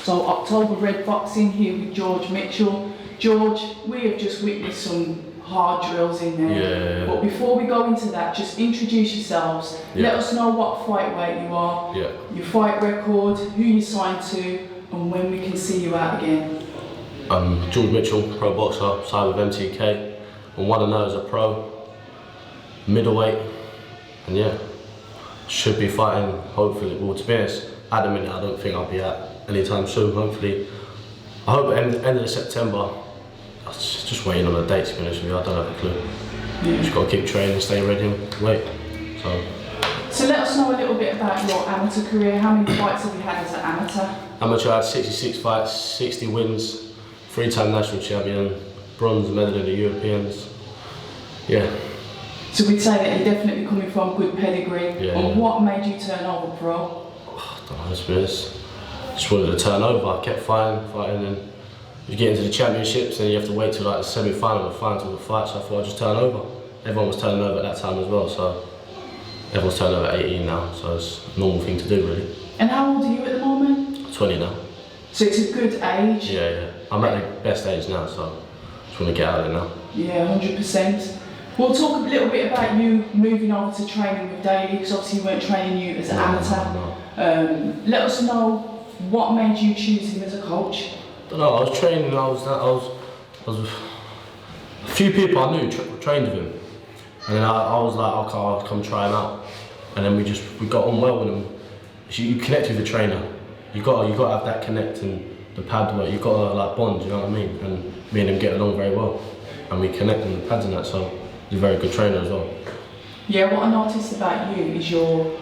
So October Red Boxing here with George Mitchell. George, we have just witnessed some hard drills in there. Yeah. But before we go into that, just introduce yourselves. Let us know what fight weight you are, your fight record, who you signed to, and when we can see you out again. I'm George Mitchell, pro boxer, signed with MTK. I'm 1-0 as a pro, middleweight, and yeah, should be fighting, hopefully. Well, to be honest, at the minute I don't think I'll be at anytime soon, hopefully. I hope at the end of September. I'm just waiting on the date, to be honest with you. I don't have a clue. Just got to keep training, stay ready and wait. So let us know a little bit about your amateur career. How many fights have you had as an amateur? Amateur, I had 66 fights, 60 wins, 3-time national champion, bronze medal in the Europeans. Yeah. So we'd say that you're definitely coming from good pedigree. And what made you turn over pro? I don't know, to be honest. Just wanted to turn over. I kept fighting, and you get into the championships and you have to wait till like the semi-final, the final to the fight, so I thought I'd just turn over. Everyone was turning over at that time as well, so everyone's turning over at 18 now, so it's a normal thing to do really. And how old are you at the moment? 20 now. So it's a good age? Yeah. I'm at the best age now, so just want to get out of it now. Yeah, 100%. We'll talk a little bit about you moving over to training with Daley, because obviously we weren't training you as an amateur. No. Let us know what made you choose him as a coach. I don't know, I was training, I was a few people I knew trained with him, and then I was like, okay, I'll come try him out, and then we got on well with him. You connect with the trainer, you got to have that connect and the pad work, you got to like bond, you know what I mean, and me and him get along very well, and we connect on the pads and that, so he's a very good trainer as well. Yeah, what I noticed about you is your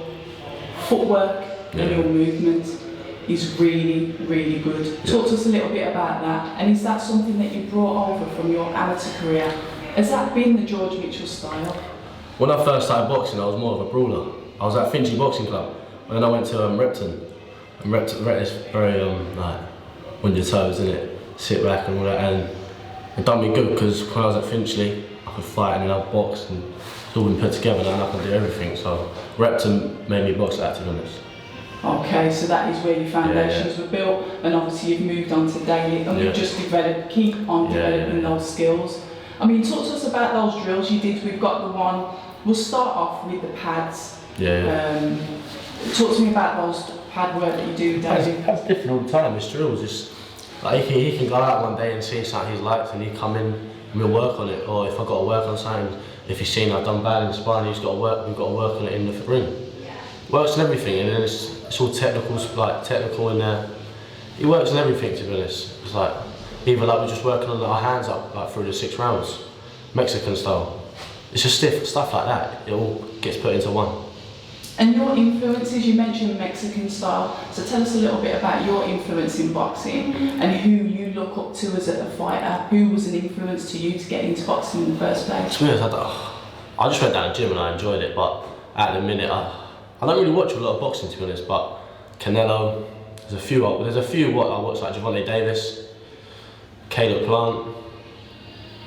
footwork and your movement is really, really good. Talk to us a little bit about that, and is that something that you brought over from your amateur career? Has that been the George Mitchell style? When I first started boxing, I was more of a brawler. I was at Finchley Boxing Club, and then I went to Repton. And Repton is very like on your toes, isn't it? Sit back and all that, and it done me good because when I was at Finchley, I could fight and then I boxed, and it's all been put together now, and I can do everything. So Repton made me box that, to be honest. Okay, so that is where your foundations were built, and obviously you've moved on to Daley, and you've just keep on developing those skills. I mean, talk to us about those drills you did. We've got the one, we'll start off with the pads. Talk to me about those pad work that you do with Daley. That's different all the time, it's drills. It's like he can go out one day and see something he likes, and he come in and we'll work on it, or if I've got to work on something, if he's seen I've done bad in sparring, we've got to work on it in the ring. Works on everything, and then it's all technical in there. He works on everything, to be honest. It's like, either like we're just working on our hands up like through the 6 rounds, Mexican style. It's just stuff like that. It all gets put into one. And your influences, you mentioned Mexican style, so tell us a little bit about your influence in boxing and who you look up to as a fighter. Who was an influence to you to get into boxing in the first place? To be honest, I just went down the gym and I enjoyed it, but at the minute I don't really watch a lot of boxing, to be honest, but Canelo, there's a few what I watch, like Javante Davis, Caleb Plant.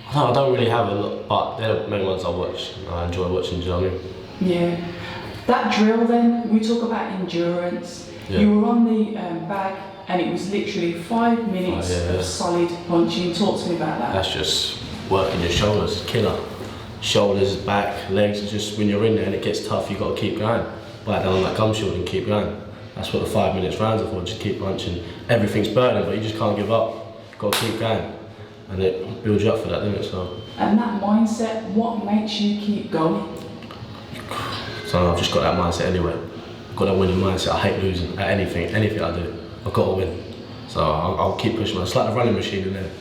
I don't really have a lot, but they're the main ones I watch. I enjoy watching, do you know what I mean? Yeah. That drill then, we talk about endurance. You were on the bag and it was literally 5 minutes of solid punching. Talk to me about that. That's just working your shoulders, killer. Shoulders, back, legs, it's just when you're in there and it gets tough, you've got to keep going. Bite down on that gum shield and keep going. That's what the 5 minutes rounds are for, just keep punching. Everything's burning, but you just can't give up. You've got to keep going. And it builds you up for that, doesn't it? So. And that mindset, what makes you keep going? So I've just got that mindset anyway. I've got that winning mindset. I hate losing at anything I do. I've got to win. So I'll keep pushing. It's like a running machine in there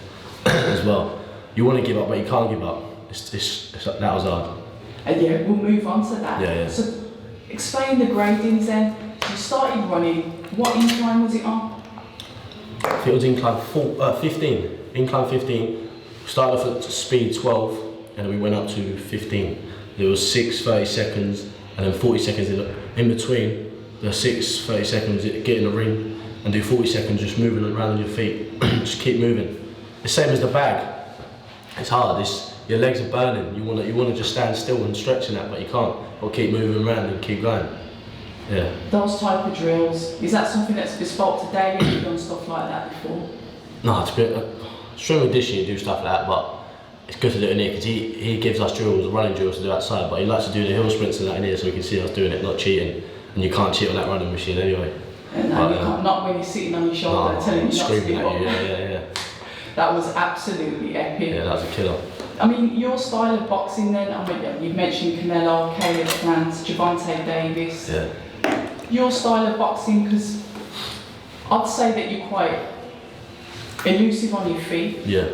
as well. You want to give up, but you can't give up. That was hard. And yeah, we'll move on to that. Yeah. So explain the gradings then. You started running. What incline was it on? I think it was incline 15. Incline 15. Started off at speed 12, and then we went up to 15. There was 6 30 seconds, and then 40 seconds in between. The 6 30 seconds get in the ring, and do 40 seconds just moving around on your feet. Just keep moving. The same as the bag. It's hard. Your legs are burning. You want to just stand still and stretch in that, but you can't. Or keep moving around and keep going. Yeah. Those type of drills, is that something that's bespoke to Daley? Have you done stuff like that before? No, it's a bit, strength and conditioning, you do stuff like that, but it's good to do it in here because he gives us drills, running drills to do outside, but he likes to do the hill sprints and that in here so we can see us doing it, not cheating. And you can't cheat on that running machine anyway. And you can't, not when you're sitting on your shoulder telling you not to do at you. Yeah. That was absolutely epic. Yeah, that was a killer. I mean, your style of boxing then, I mean, you've mentioned Canelo, Caleb Plant, Gervonta Davis. Yeah. Your style of boxing, because I'd say that you're quite elusive on your feet. Yeah.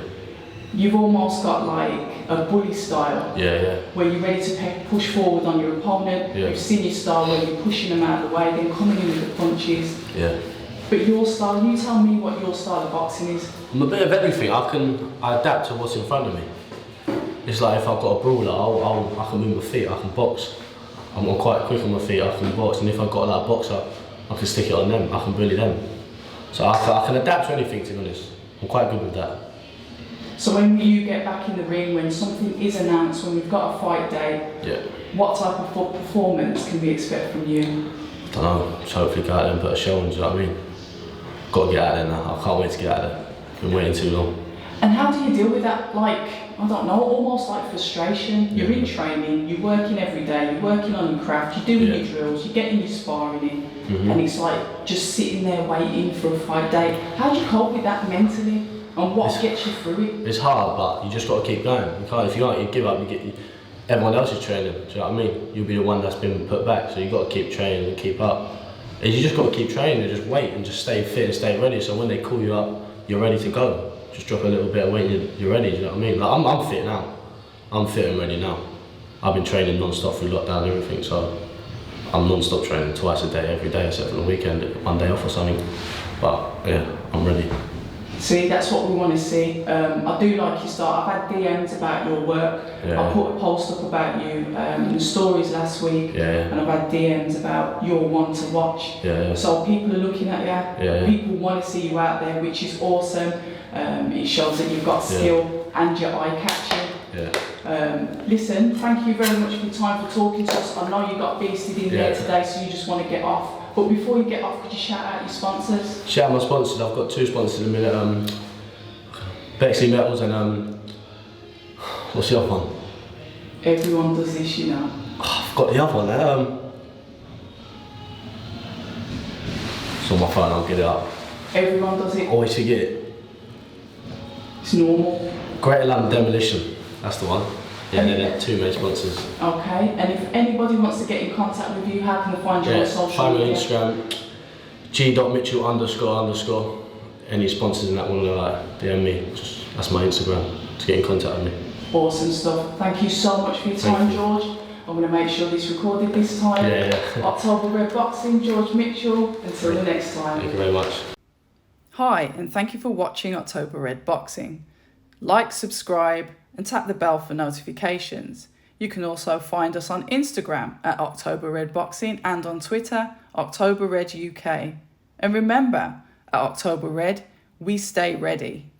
You've almost got like a bully style. Yeah. Where you're ready to push forward on your opponent. Yeah. You've seen your style where you're pushing them out of the way, then coming in with the punches. Yeah. But your style, you tell me what your style of boxing is. I'm a bit of everything. I adapt to what's in front of me. It's like if I've got a brawler, I can move my feet, I can box. I'm quite quick on my feet, I can box. And if I've got that boxer, I can stick it on them, I can bully them. So I can adapt to anything, to be honest. I'm quite good with that. So when you get back in the ring, when something is announced, when we've got a fight day, yeah. What type of performance can we expect from you? I don't know, just hopefully go out there and put a show on, do you know what I mean? Got to get out there now, I can't wait to get out there. Been waiting too long. And how do you deal with that, like, I don't know, almost like frustration? You're in training, you're working every day, you're working on your craft, you're doing your drills, you're getting your sparring in, and it's like just sitting there waiting for a fight day. How do you cope with that mentally? And what gets you through it? It's hard, but you just got to keep going. You can't, if you can't, you give up. Everyone else is training. Do you know what I mean? You'll be the one that's been put back, so you got to keep training and keep up. And you just got to keep training and just wait and just stay fit and stay ready. So when they call you up, you're ready to go. Just drop a little bit of weight, you're ready. Do you know what I mean? Like I'm fit now. I'm fit and ready now. I've been training non-stop through lockdown and everything, so I'm non-stop training twice a day, every day, except for the weekend, one day off or something. But yeah, I'm ready. See, that's what we want to see. I do like your style. I've had DMs about your work. Yeah. I put a post up about you in the stories last week, and I've had DMs about your one to watch. Yeah. So people are looking at you. Yeah. People want to see you out there, which is awesome. It shows that you've got skill and you're eye-catching. Yeah. Listen, thank you very much for your time for talking to us. I know you got beasted in there today, so you just want to get off. But before you get off, could you shout out your sponsors? Shout out my sponsors. I've got two sponsors in a minute. Bexley Metals and what's the other one? Everyone does this, you know. Oh, I've got the other one there. It's on my phone. I'll get it up. Everyone does it. Always forget it. It's normal. Greater London Demolition. That's the one. Yeah, they're two main sponsors. Okay, and if anybody wants to get in contact with you, how can they find you on social media? Find me on Instagram, g.mitchell__. Any sponsors in that one, like DM me. That's my Instagram to get in contact with me. Awesome stuff. Thank you so much for your time, George. I'm going to make sure this recorded this time. Yeah. October Red Boxing, George Mitchell. Until the next time. Thank you very much. Hi, and thank you for watching October Red Boxing. Like, subscribe, and tap the bell for notifications. You can also find us on Instagram at October Red Boxing and on Twitter, October Red UK. And remember, at October Red, we stay ready.